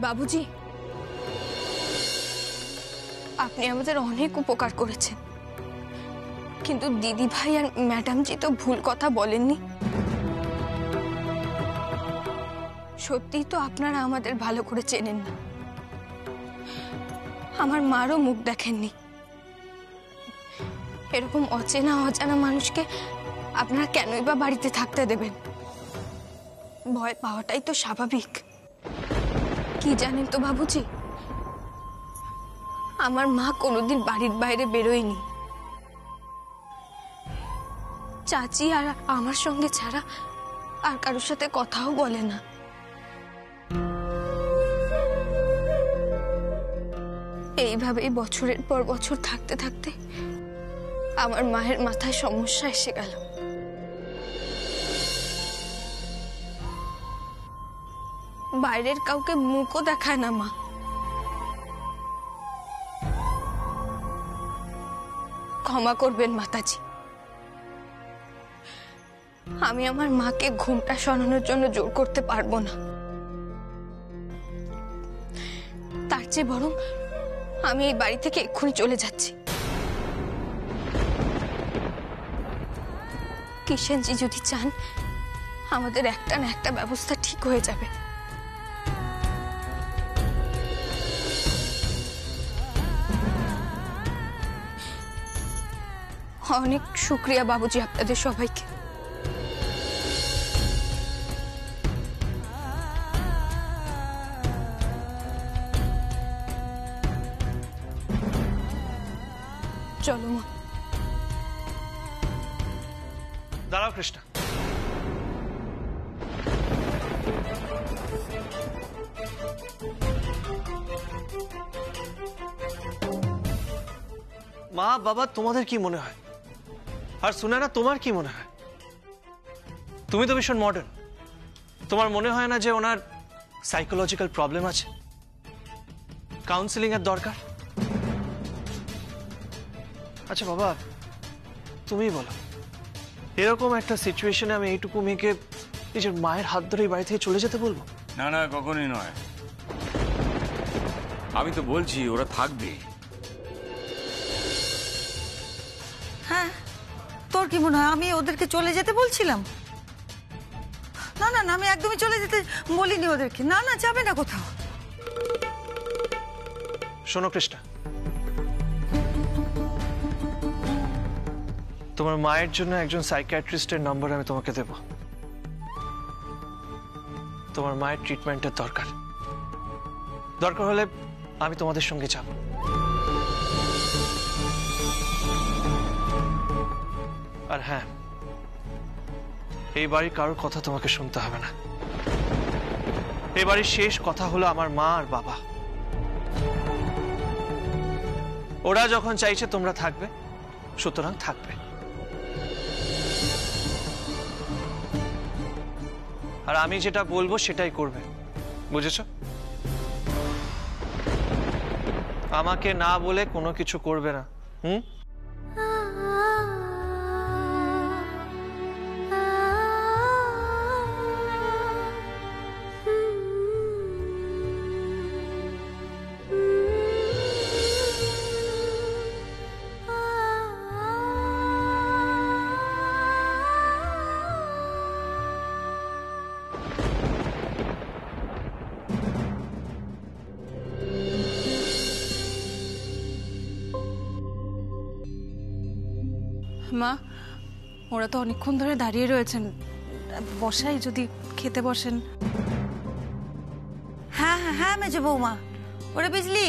বাবুজি, আপনি আমাদের অনেক উপকার করেছেন, কিন্তু দিদি ভাই আর ম্যাডামজি তো ভুল কথা বলেননি। সত্যি তো আপনারা আমাদের ভালো করে চেনেন না। আমার মারও মুখ দেখেননি। এরকম অচেনা অজানা মানুষকে আপনারা কেনই বা বাড়িতে থাকতে দেবেন? ভয় পাওয়াটাই তো স্বাভাবিক। কি জানেন তো বাবুজি, আমার মা কোনোদিন বাড়ির বাইরে বেরোয়নি। চাচি আর আমার সঙ্গে ছাড়া আর কারোর সাথে কথাও বলে না। এইভাবেই বছরের পর বছর থাকতে থাকতে আমার মায়ের মাথায় সমস্যা এসে গেল। বাইরের কাউকে মুখও দেখায় না মা। ক্ষমা করবেন মাতাজি, আমি আমার মাকে ঘুমটা সরানোর জন্য জোর করতে পারবো না। তার চেয়ে বরং আমি এই বাড়ি থেকে এক্ষুনি চলে যাচ্ছি। কিষেনজি যদি চান, আমাদের একটা না একটা ব্যবস্থা ঠিক হয়ে যাবে। অনেক শুক্রিয়া বাবুজি আপনাদের সবাইকে। চলো মা। দাঁড়াও কৃষ্ণা, মা বাবা তোমাদের কি মনে হয়? আর সুনয়না তোমার কি মনে হয়? তুমি তো ভীষণ মডার্ন, তোমার মনে হয় না যে ওনার সাইকোলজিক্যাল প্রবলেম আছে, কাউন্সিলিং এর দরকার? আচ্ছা বাবা, তুমি বলো, এরকম একটা সিচুয়েশনে আমি এইটুকু মেয়েকে নিজের মায়ের হাত ধরে বাড়ি থেকে চলে যেতে বলবো? না না, কখনোই নয়। আমি তো বলছি ওরা থাকবে। হ্যাঁ, তোর কি মনে হয় আমি ওদেরকে চলে যেতে বলছিলাম? না না না, আমি একদমই চলে যেতে বলিনি ওদেরকে। না না, যাবে না কোথাও। শোনো কৃষ্ণা, তোমার মায়ের জন্য একজন সাইকিয়াট্রিস্টের নম্বর আমি তোমাকে দেব। তোমার মায়ের ট্রিটমেন্টের দরকার হলে আমি তোমাদের সঙ্গে যাব। আর হ্যাঁ, এই বাড়ির কারোর কথা তোমাকে শুনতে হবে না। এই বাড়ির শেষ কথা হলো আমার মা আর বাবা। ওরা যখন চাইছে তোমরা থাকবে, সুতরাং থাকবে। আর আমি যেটা বলবো সেটাই করবে, বুঝেছো? আমাকে না বলে কোনো কিছু করবে না। মা, ওরা তো অনেকক্ষণ ধরে দাঁড়িয়ে রয়েছেন, বসাই যদি খেতে বসেন। হ্যাঁ হ্যাঁ হ্যাঁ, মেজো বৌমা, ওরে বুঝলি,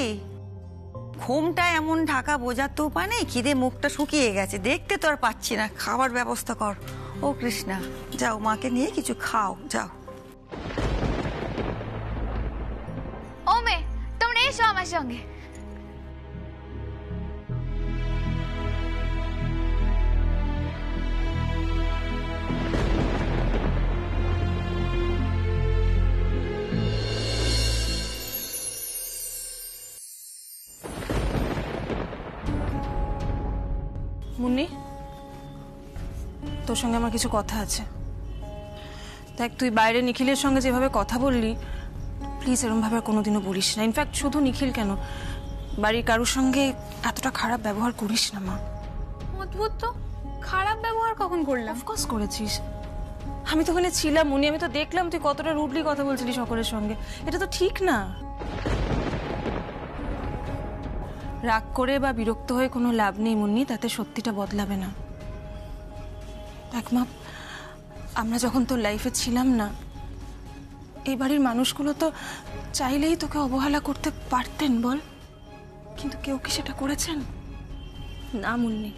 ঘুমটা এমন ঢাকা বোঝার তো উপায় নেই। খিদে মুখটা শুকিয়ে গেছে, দেখতে তো আর পাচ্ছি না। খাবার ব্যবস্থা কর। ও কৃষ্ণা, যাও মাকে নিয়ে কিছু খাও, যাও। ও মে, তোমরা এসো আমার সঙ্গে। মুন্নি, তোর সঙ্গে আমার কিছু কথা আছে। দেখ, তুই বাইরে নিখিলের সঙ্গে যেভাবে কথা বললি, প্লিজ এরকম ভাবে আর কোনোদিনও বলিস না। ইনফ্যাক্ট শুধু নিখিল কেন, বাড়ির কারোর সঙ্গে এতটা খারাপ ব্যবহার করিস না মা। অদ্ভুত তো, খারাপ ব্যবহার কখন করলাম? অফকোর্স করেছিস, আমি তো ওখানে ছিলাম মুনি, আমি তো দেখলাম তুই কতটা রুডলি কথা বলছিলি সকলের সঙ্গে। এটা তো ঠিক না। রাগ করে বা বিরক্ত হয়ে কোনো লাভ নেই মুন্নি, তাতে সত্যিটা বদলাবে না। দেখ মা, আমরা যখন তোর লাইফে ছিলাম না, এই বাড়ির মানুষগুলো তো চাইলেই তোকে অবহেলা করতে পারতেন বল, কিন্তু কেউ কি সেটা করেছেন? না মুন্নি,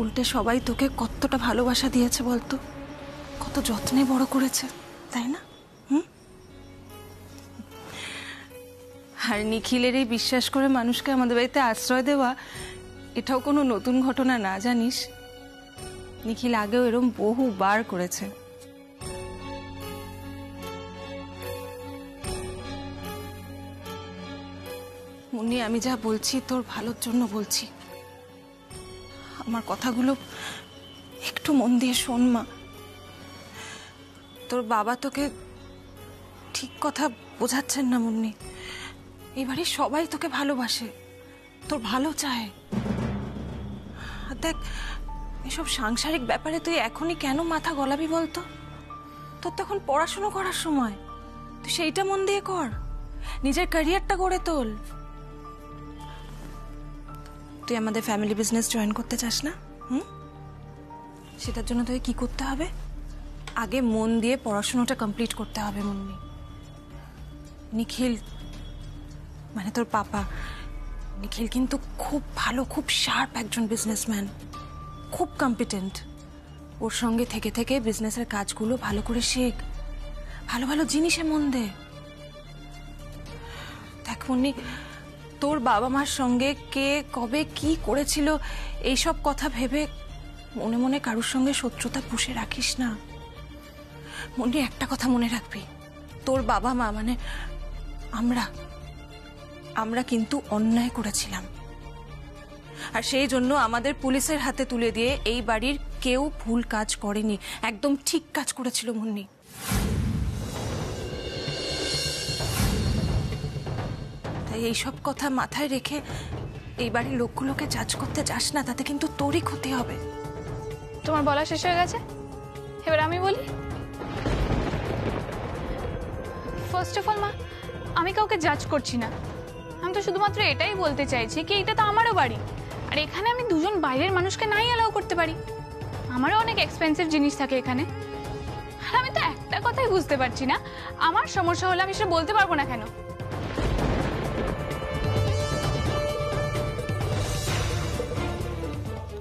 উল্টে সবাই তোকে কতটা ভালোবাসা দিয়েছে বলতো, কত যত্নে বড় করেছে, তাই না? আর নিখিলের এই বিশ্বাস করে মানুষকে আমাদের বাড়িতে আশ্রয় দেওয়া, এটাও কোনো নতুন ঘটনা না জানিস। নিখিল আগেও এরম বহুবার করেছে। মুন্নি, আমি যা বলছি তোর ভালোর জন্য বলছি, আমার কথাগুলো একটু মন দিয়ে শোন মা। তোর বাবা তোকে ঠিক কথা বোঝাচ্ছেন না মুন্নি। এই বাড়ির সবাই তোকে ভালোবাসে, তোর ভালো চায়। আর দেখ, এসব সাংসারিক ব্যাপারে তুই এখনই কেন মাথা গলাবি বলতো? তোর তখন পড়াশুনো করার সময়, তুই সেইটা মন দিয়ে কর, নিজের ক্যারিয়ারটা গড়ে তোল। তুই আমাদের ফ্যামিলি বিজনেস জয়েন করতে চাস না? সেটার জন্য তোকে কি করতে হবে? আগে মন দিয়ে পড়াশোনাটা কমপ্লিট করতে হবে মুন্নি। নিখিল মানে তোর পাপা, নিখিল কিন্তু খুব ভালো, খুব শার্প একজন বিজনেসম্যান, খুব কম্পিটেন্ট। ওর সঙ্গে থেকে থেকে বিজনেসের কাজগুলো ভালো করে শেখ, ভালো ভালো জিনিসে মন দে। দেখ মুন্নি, তোর বাবা মার সঙ্গে কে কবে কি করেছিল এইসব কথা ভেবে মনে মনে কারোর সঙ্গে শত্রুতা পুষে রাখিস না মুন্নি। একটা কথা মনে রাখবি, তোর বাবা মা মানে আমরা কিন্তু অন্যায় করেছিলাম, আর সেই জন্য আমাদের পুলিশের হাতে তুলে দিয়ে এই বাড়ির কেউ ভুল কাজ করেনি, একদম ঠিক কাজ করেছিল মুন্নি। তাই এইসব কথা মাথায় রেখে এই বাড়ির লোকগুলোকে জাজ করতে যাস না, তাতে কিন্তু তোরই ক্ষতি হবে। তোমার বলা শেষ হয়ে গেছে, এবার আমি বলি। ফার্স্ট অফ অল মা, আমি কাউকে জাজ করছি না, আমি তো শুধুমাত্র এটাই বলতে চাইছি কি এটা তো আমারও বাড়ি, আর এখানে আমি দুজন বাইরের মানুষকে নাই অ্যালাউ করতে পারি। আমারও অনেক এক্সপেন্সিভ জিনিস থাকে এখানে। আর আমি তো একটা কথাই বুঝতে পারছি না, আমার সমস্যা হলে আমি সেটা বলতে পারবো না কেন?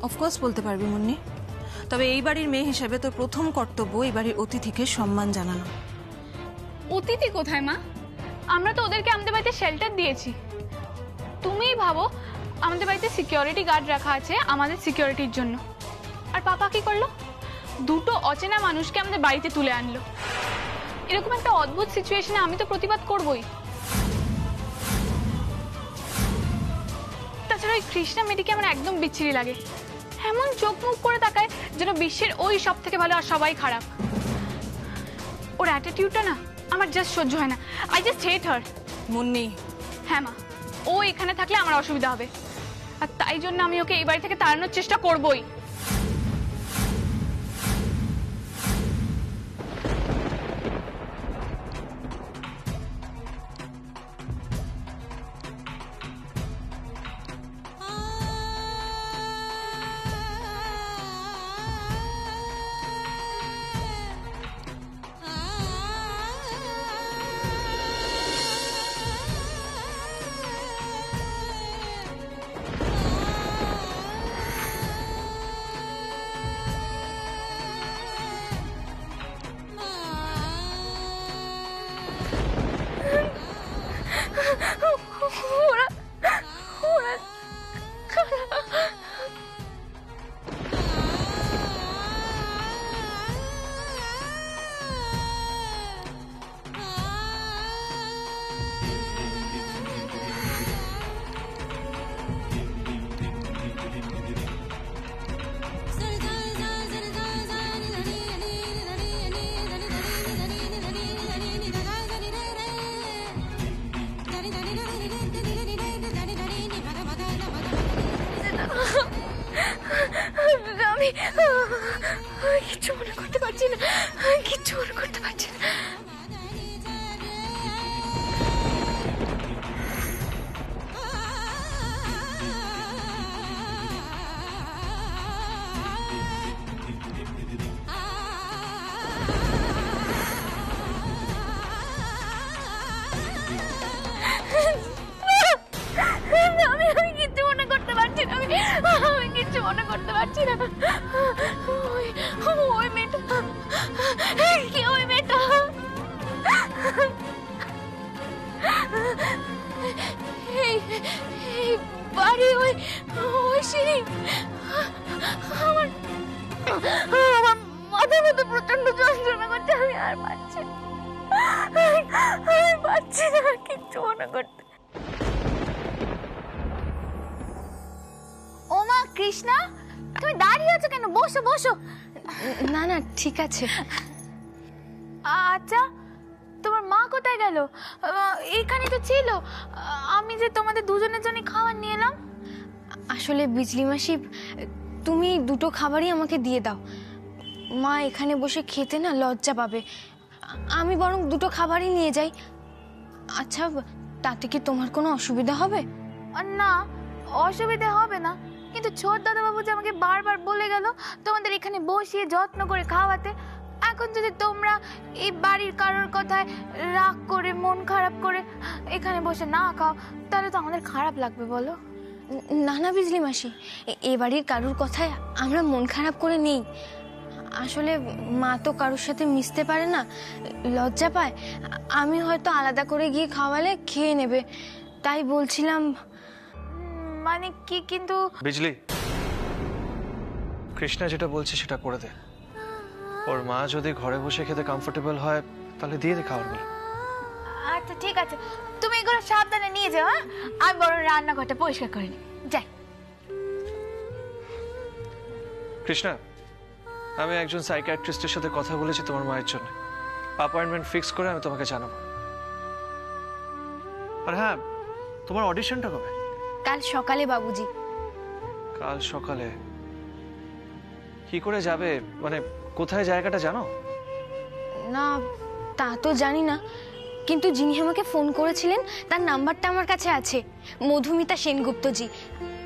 অফকোর্স বলতে পারবি মুন্নি, তবে এই বাড়ির মেয়ে হিসেবে তোর প্রথম কর্তব্য এই বাড়ির অতিথিকে সম্মান জানানো। অতিথি কোথায় মা? আমরা তো ওদেরকে আমাদের বাড়িতে শেল্টার দিয়েছি। তুমিই ভাবো, আমাদের বাড়িতে সিকিউরিটি গার্ড রাখা আছে আমাদের সিকিউরিটির জন্য, আর পাপা কি করলো? দুটো অচেনা মানুষকে আমাদের বাড়িতে তুলে আনলো। এরকম একটা অদ্ভুত সিচুয়েশনে আমি তো প্রতিবাদ করবই। তাছাড়া ওই কৃষ্ণা মেয়েটিকে আমার একদম বিচ্ছিরি লাগে, এমন চোখ মুখ করে তাকায় যেন বিশ্বের ওই সব থেকে ভালো আর সবাই খারাপ। ওর অ্যাটিটিউডটা না আমার জাস্ট সহ্য হয় না। আই জাস্ট হেট হার। মুন্নি, হ্যাঁ মা, ও এখানে থাকলে আমার অসুবিধা হবে, আর তাই জন্য আমি ওকে এই বাড়ি থেকে তাড়ানোর চেষ্টা করবই। আমি কিচ্ছু মনে করতে পারছি না, আমি কিচ্ছু মনে করতে পারছি না। আমি কিচ্ছু মনে করতে পারছি না, আমি কিচ্ছু মনে করতে পারছি না। ওই মেয়েটা কি, ওই মেয়েটা এই বাড়ি, ওই সিঁড়ি, আমার মাথার মধ্যে প্রচন্ড যন্ত্রণা করছে, আমি আর পারছি না, আমি পারছি না কিচ্ছু মনে করতে। ওমা কৃষ্ণা, তুমি দাঁড়িয়ে আছো কেন? বসো বসো। না না ঠিক আছে। আচ্ছা তোমার মা কোথায় গেল? এইখানে তো ছিল, আমি যে তোমাদের দুজনের জন্য খাবার নিয়ে এলাম। আসলে বিজলি মাসি, তুমি দুটো খাবারই আমাকে দিয়ে দাও। মা এখানে বসে খেতে না লজ্জা পাবে, আমি বরং দুটো খাবারই নিয়ে যাই। আচ্ছা তাতে কি তোমার কোনো অসুবিধা হবে? না অসুবিধা হবে না, কিন্তু ছোট দাদাবাবু যে আমাকে বারবার বলে গেল তোমাদের এখানে বসিয়ে যত্ন করে খাওয়াতে। এখন যদি তোমরা এই বাড়ির কারোর কথায় রাগ করে মন খারাপ করে এখানে বসে না খাও, তাহলে তো আমাদের খারাপ লাগবে বলো। না না বিজলি মাসি, এ বাড়ির কারোর কথায় আমরা মন খারাপ করে নেই। আসলে মা তো কারোর সাথে মিশতে পারে না, লজ্জা পায়। আমি হয়তো আলাদা করে গিয়ে খাওয়ালে খেয়ে নেবে, তাই বলছিলাম। মানে কি কিন্তু বিজলি, কৃষ্ণা যেটা বলছে সেটা করে দে। ওর মা যদি ঘরে বসে খেতে কমফোর্টেবল হয় তাহলে দিয়ে দে খাবারগুলো। আচ্ছা ঠিক আছে, তুমি এগুলো সাবধানে নিয়ে যাও। হ্যাঁ, আমি বড় রান্নাঘরটা পরিষ্কার করে নিই, যাই। কৃষ্ণা, আমি একজন সাইকিয়াট্রিস্টের সাথে কথা বলেছি তোমার মায়ের জন্য, অ্যাপয়েন্টমেন্ট ফিক্স করে আমি তোমাকে জানাবো। আর হ্যাঁ, তোমার অডিশনটা কবে? কাল সকালে বাবুজি। কাল সকালে? কি করে যাবে, মানে কোথায় জায়গাটা জানো? না তা তো জানি না, কিন্তু যিনি আমাকে ফোন করেছিলেন তার নাম্বারটা আমার কাছে আছে, মধুমিতা সেনগুপ্তজি।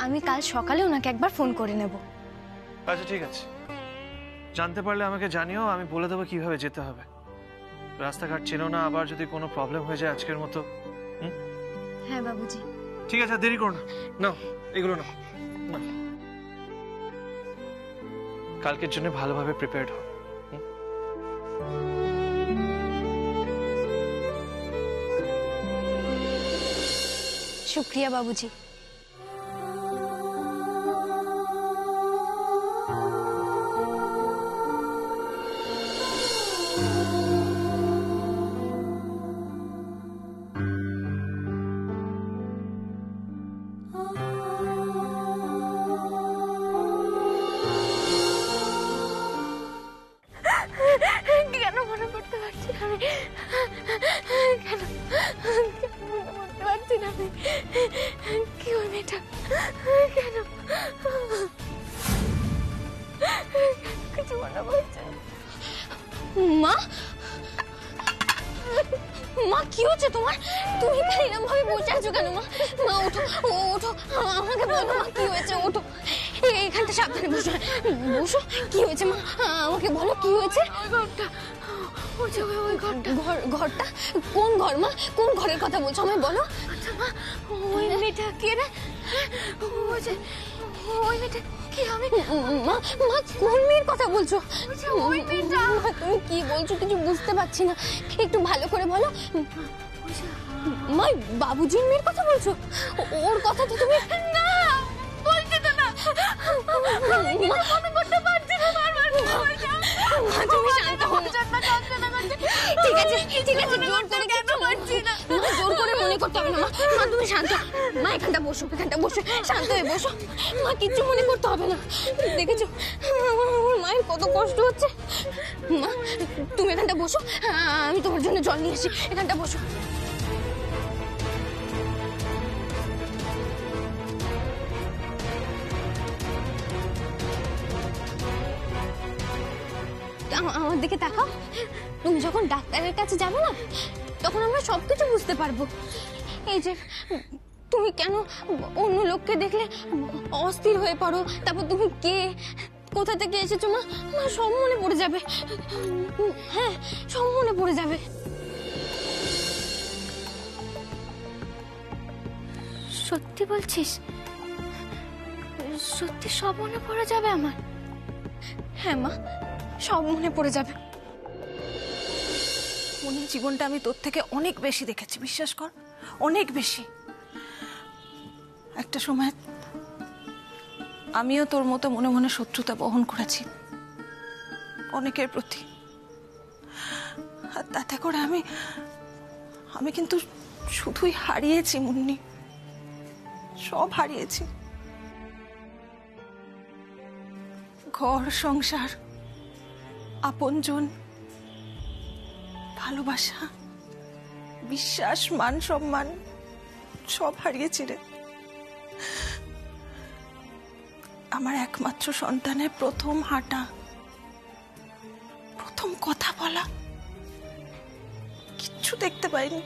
আমি কাল সকালে ওনাকে একবার ফোন করে নেব। আচ্ছা ঠিক আছে, জানতে পারলে আমাকে জানিও, আমি বলে দেবো কিভাবে যেতে হবে। রাস্তাঘাট চেনো না, আবার যদি কোনো প্রবলেম হয়ে যায় আজকের মতো। হ্যাঁ বাবুজি। ঠিক আছে, দেরি করো না, নাও এগুলো নাও। কালকের জন্য ভালোভাবে প্রিপেয়ার্ড হও। শুক্রিয়া বাবুজি। কেন মনে করতে পারছি না আমি, কেন মনে করতে পারছি না আমি, কি ওই মেয়েটা, কেন কিছু মনে পড়ছে। মা, মা কি হচ্ছে তোমার? তুমি এরকম ভাবে বসে আছো কেন? মা মা ওঠো, ওঠো, আমাকে বলো মা কি হয়েছে, ওঠো, এখানটা সাবধানে বসো, বসো। কি হয়েছে মা, আমাকে বলো কি হয়েছে। ওই ঘরটা কোন ঘর মা? কোন ঘরের কথা বলছো আমায় বলো। আচ্ছা মা, ওই মেয়েটা কে রে? ওই মেয়েটা কি হবে? মা মা কোন মেয়ের কথা বলছো? ওই মেয়েটা। তুমি কি বলছো কিছু বুঝতে পারছি না, একটু ভালো করে বলো। মা বাবুজির মেয়ের কথা বলছো? ওর কথা তো তুমি না বলছো তো না। মনে করতে পারছি না, বারবার মা তুমি শান্ত হও। ঠিক আছে ঠিক আছে, জোর করে কেন পারছি না? জোর করে মনে করতে হবে না মা, মা তুমি শান্ত। মা এখানটা বসো, এখানটা বসো, শান্ত হয়ে বসো। মা কিচ্ছু মনে করতে হবে না, দেখেছো আমার মায়ের কত কষ্ট হচ্ছে। মা তুমি এখানটা বসো, আমি তোমার জন্য জল নিয়ে আসি, এখানটা বসো। আমার দিকে তাকাও। তুমি যখন ডাক্তারের কাছে যাবে না, তখন আমরা সবকিছু বুঝতে পারবো। এই যে তুমি কেন অন্য লোককে দেখলে অস্থির হয়ে পড়ো, তারপর তুমি কে, কোথা থেকে এসেছো, মা সব মনে পড়ে যাবে। হ্যাঁ, সব মনে পড়ে যাবে। সত্যি বলছিস? সত্যি সব মনে পড়ে যাবে আমার? হ্যাঁ মা, সব মনে পড়ে যাবে। মনির জীবনটা আমি তোর থেকে অনেক বেশি দেখেছি, বিশ্বাস কর, অনেক বেশি। একটা সময় আমিও তোর মতো মনে মনে শত্রুতা বহন করেছি অনেকের প্রতি, আর তাতে করে আমি কিন্তু শুধুই হারিয়েছি মুন্নি, সব হারিয়েছি। ঘর সংসার, আপনজন, ভালোবাসা, বিশ্বাস, মান সম্মান সব হারিয়েছি রে। আমার একমাত্র সন্তানের প্রথম হাঁটা, প্রথম কথা বলা, কিচ্ছু দেখতে পাইনি।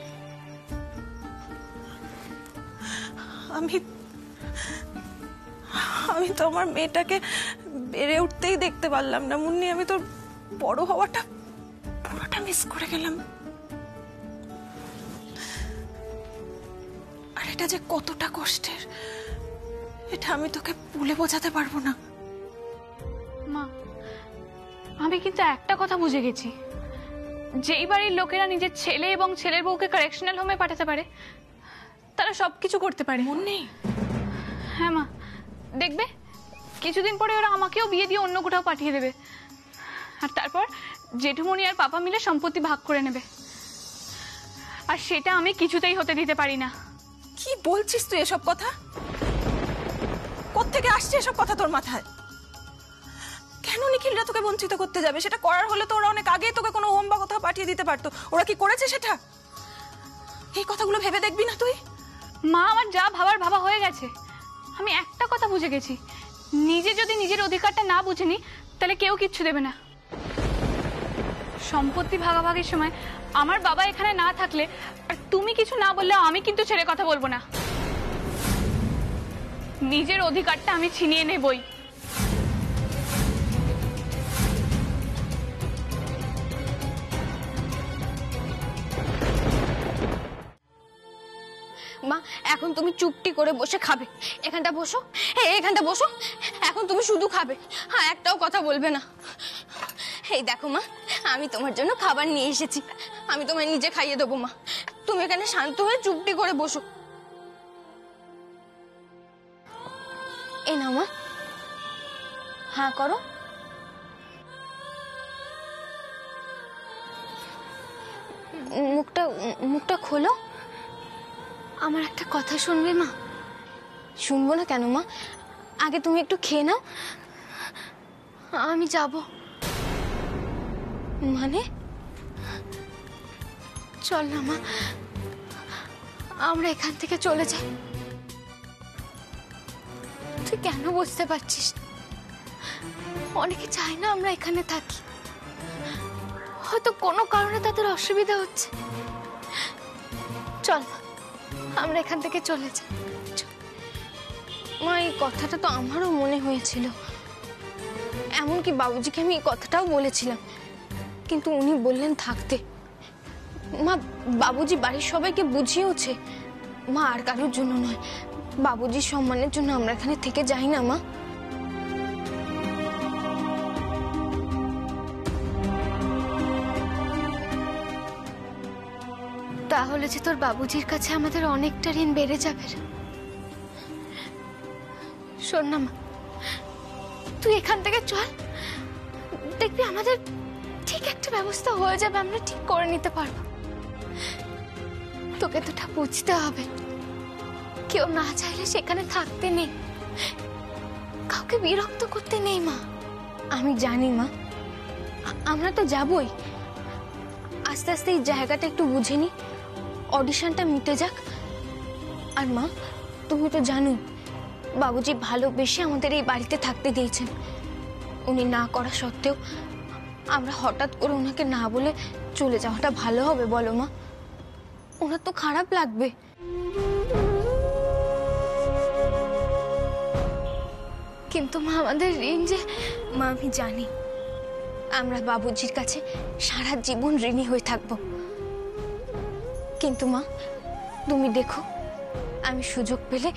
আমি তো আমার মেয়েটাকে বেড়ে উঠতেই দেখতে পারলাম না মুন্নি। আমি তো বড় হওয়াটা পুরোটা মিস করে গেলাম। আর এটা যে কতটা কষ্টের, এটা আমি তোকে বলে বোঝাতে পারবো না। মা, আমি কিন্তু একটা কথা বুঝে গেছি, যেই বাড়ির লোকেরা নিজের ছেলে এবং ছেলের বউকে কারেকশনাল হোমে পাঠাতে পারে, তারা সবকিছু করতে পারে। মুন্নি, হ্যাঁ মা, দেখবে কিছুদিন পরে ওরা আমাকেও বিয়ে দিয়ে অন্য কোথাও পাঠিয়ে দেবে, আর তারপর জেঠুমনি আর পাপা মিলে সম্পত্তি ভাগ করে নেবে, আর সেটা আমি কিছুতেই হতে দিতে পারি না। কি বলছিস তুই এসব কথা? কোত্থেকে আসছে এসব কথা তোর মাথায়? কেন নিখিলরা তোকে বঞ্চিত করতে যাবে? সেটা করার হলে তো ওরা অনেক আগেই তোকে কোনো হোম বা কোথাও পাঠিয়ে দিতে পারতো। ওরা কি করেছে সেটা? এই কথাগুলো ভেবে দেখবি না তুই? মা, আমার যা ভাবার ভাবা হয়ে গেছে। আমি একটা কথা বুঝে গেছি, নিজে যদি নিজের অধিকারটা না বুঝে নি, তাহলে কেউ কিচ্ছু দেবে না। সম্পত্তি ভাগাভাগির সময় আমার বাবা এখানে না থাকলে আর তুমি কিছু না বললে আমি কিন্তু ছেড়ে কথা বলবো না। নিজের অধিকারটা আমি ছিনিয়ে নেবই। মা, এখন তুমি চুপটি করে বসে খাবে। এখানটা বসো, এখানটা বসো। এখন তুমি শুধু খাবে, হ্যাঁ, একটাও কথা বলবে না। এই দেখো মা, আমি তোমার জন্য খাবার নিয়ে এসেছি, আমি তোমায় নিজে খাইয়ে দেবো। মা, তুমি এখানে শান্ত হয়ে চুপটি করে বসো। এই নাও মা, হ্যাঁ করো। মুখটা খোলো। আমার একটা কথা শুনবে মা? শুনবো না কেন মা, আগে তুমি একটু খেয়ে নাও। আমি যাব। মানে? চল না মা, আমরা এখান থেকে চলে যাই। তুই কেন বুঝতে পারছিস? অনেকে চায় না আমরা এখানে থাকি, হয়তো কোনো কারণে তাদের অসুবিধা হচ্ছে। চল আমরা এখান থেকে চলে যাই। মা, এই কথাটা তো আমারও মনে হয়েছিল, এমনকি বাবুজিকে আমি এই কথাটাও বলেছিলাম, কিন্তু উনি বললেন থাকতে। মা, বাবুজি বাড়ির সবাইকে বুঝিয়েওছে, মা আর কারোর জন্য নয়, বাবুজির সম্মানের জন্য আমরা এখানে থেকে যাই না মা। তাহলে যে তোর বাবুজির কাছে আমাদের অনেকটা ঋণ বেড়ে যাবে। শোন না মা, তুই এখান থেকে চল, দেখবি আমাদের ঠিক একটা ব্যবস্থা হয়ে যাবে, আমরা ঠিক করে নিতে পারবো। তোকে তোটা বুঝতে হবে, কেউ না চাইলে সেখানে থাকতে নেই, কাউকে বিরক্ত করতে নেই মা। আমি জানি মা, আমরা তো যাবই, আস্তে আস্তে এই জায়গাটা একটু বুঝে নি, অডিশনটা মিটে যাক। আর মা, তুমি তো জানো বাবুজি ভালোবেসে আমাদের এই বাড়িতে থাকতে দিয়েছেন। উনি না করা সত্ত্বেও আমরা হঠাৎ করে ওনাকে না বলে চলে যাওয়াটা ভালো হবে বলো মা? ওনার তো খারাপ লাগবে। কিন্তু মা আমাদের ঋণ যে, মা আমি জানি আমরা বাবুজির কাছে সারা জীবন ঋণী হয়ে থাকবো, কিন্তু মা তুমি দেখো আমি সুযোগ পেলে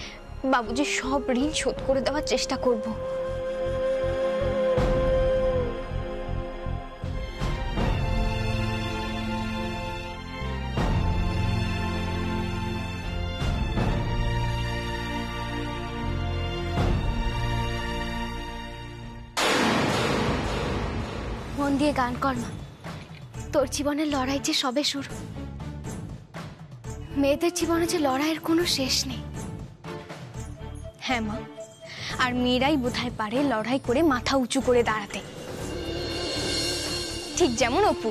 বাবুজির সব ঋণ শোধ করে দেওয়ার চেষ্টা করব। মন দিয়ে গান কর মা, তোর জীবনের লড়াই যে সবে শুরু। মেয়েদের জীবনে যে লড়াইয়ের কোনো শেষ নেই। হ্যাঁ মা, আর মেয়েরাই বোধহয় পারে লড়াই করে মাথা উঁচু করে দাঁড়াতে, ঠিক যেমন অপু।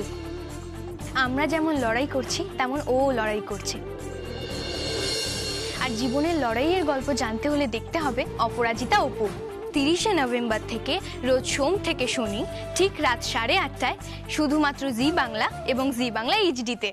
আমরা যেমন লড়াই করছি তেমন ও লড়াই করছে। আর জীবনের লড়াইয়ের গল্প জানতে হলে দেখতে হবে অপরাজিতা অপু। 30শে নভেম্বর থেকে রোজ সোম থেকে শনি ঠিক রাত 8:30টায় শুধুমাত্র জি বাংলা এবং জি বাংলা এইচডিতে।